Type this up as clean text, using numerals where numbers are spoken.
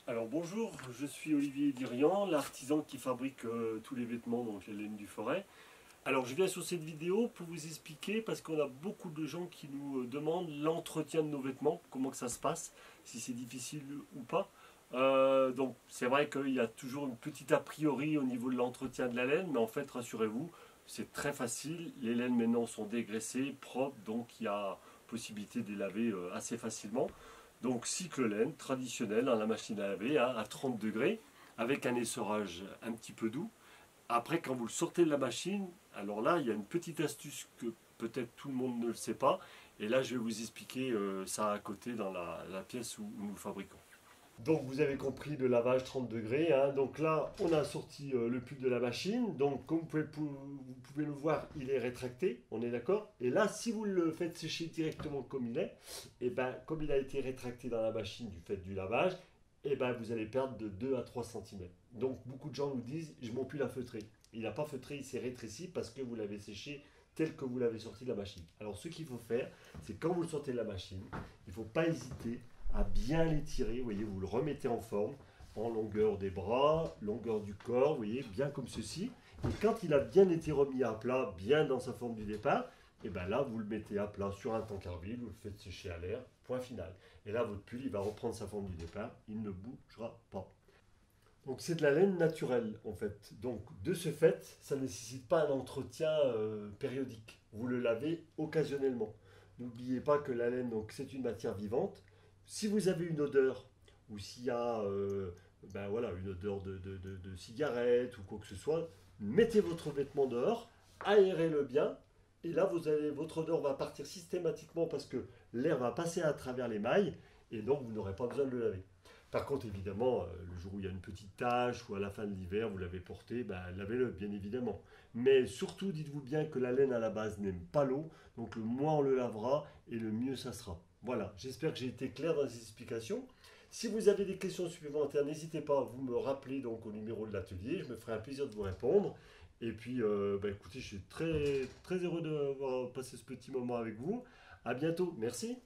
Alors bonjour, je suis Olivier Dirian, l'artisan qui fabrique tous les vêtements, donc les laines du forêt. Alors je viens sur cette vidéo pour vous expliquer, parce qu'on a beaucoup de gens qui nous demandent l'entretien de nos vêtements, comment que ça se passe, si c'est difficile ou pas. Donc c'est vrai qu'il y a toujours une petite a priori au niveau de l'entretien de la laine, mais en fait rassurez-vous, c'est très facile. Les laines maintenant sont dégraissées, propres, donc il y a possibilité de les laver assez facilement. Donc cycle laine traditionnel, la machine à laver à 30 degrés, avec un essorage un petit peu doux. Après, quand vous le sortez de la machine, alors là, il y a une petite astuce que peut-être tout le monde ne le sait pas. Et là, je vais vous expliquer ça à côté dans la pièce où nous le fabriquons. Donc vous avez compris le lavage 30 degrés, hein. Donc là, on a sorti le pull de la machine. Donc comme vous pouvez le voir, il est rétracté, on est d'accord. Et là, si vous le faites sécher directement comme il est, et ben, comme il a été rétracté dans la machine du fait du lavage, et ben, vous allez perdre de 2 à 3 cm. Donc beaucoup de gens nous disent, je m'en pull à feutrer. Il n'a pas feutré, il s'est rétréci parce que vous l'avez séché tel que vous l'avez sorti de la machine. Alors ce qu'il faut faire, c'est quand vous le sortez de la machine, il ne faut pas hésiter à bien l'étirer. Vous voyez, vous le remettez en forme, en longueur des bras, longueur du corps, vous voyez, bien comme ceci. Et quand il a bien été remis à plat, bien dans sa forme du départ, et bien là, vous le mettez à plat sur un tankerville, vous le faites sécher à l'air, point final. Et là, votre pull, il va reprendre sa forme du départ, il ne bougera pas. Donc c'est de la laine naturelle en fait. Donc de ce fait, ça ne nécessite pas un entretien périodique. Vous le lavez occasionnellement. N'oubliez pas que la laine, donc c'est une matière vivante. Si vous avez une odeur, ou s'il y a ben voilà, une odeur de cigarette ou quoi que ce soit, mettez votre vêtement dehors, aérez-le bien, et là votre odeur va partir systématiquement parce que l'air va passer à travers les mailles, et donc vous n'aurez pas besoin de le laver. Par contre, évidemment, le jour où il y a une petite tache ou à la fin de l'hiver, vous l'avez porté, ben, lavez-le, bien évidemment. Mais surtout, dites-vous bien que la laine à la base n'aime pas l'eau, donc le moins on le lavera et le mieux ça sera. Voilà, j'espère que j'ai été clair dans les explications. Si vous avez des questions supplémentaires, n'hésitez pas à vous me rappeler donc au numéro de l'atelier, je me ferai un plaisir de vous répondre. Et puis, ben, écoutez, je suis très, très heureux d'avoir passé ce petit moment avec vous. À bientôt, merci.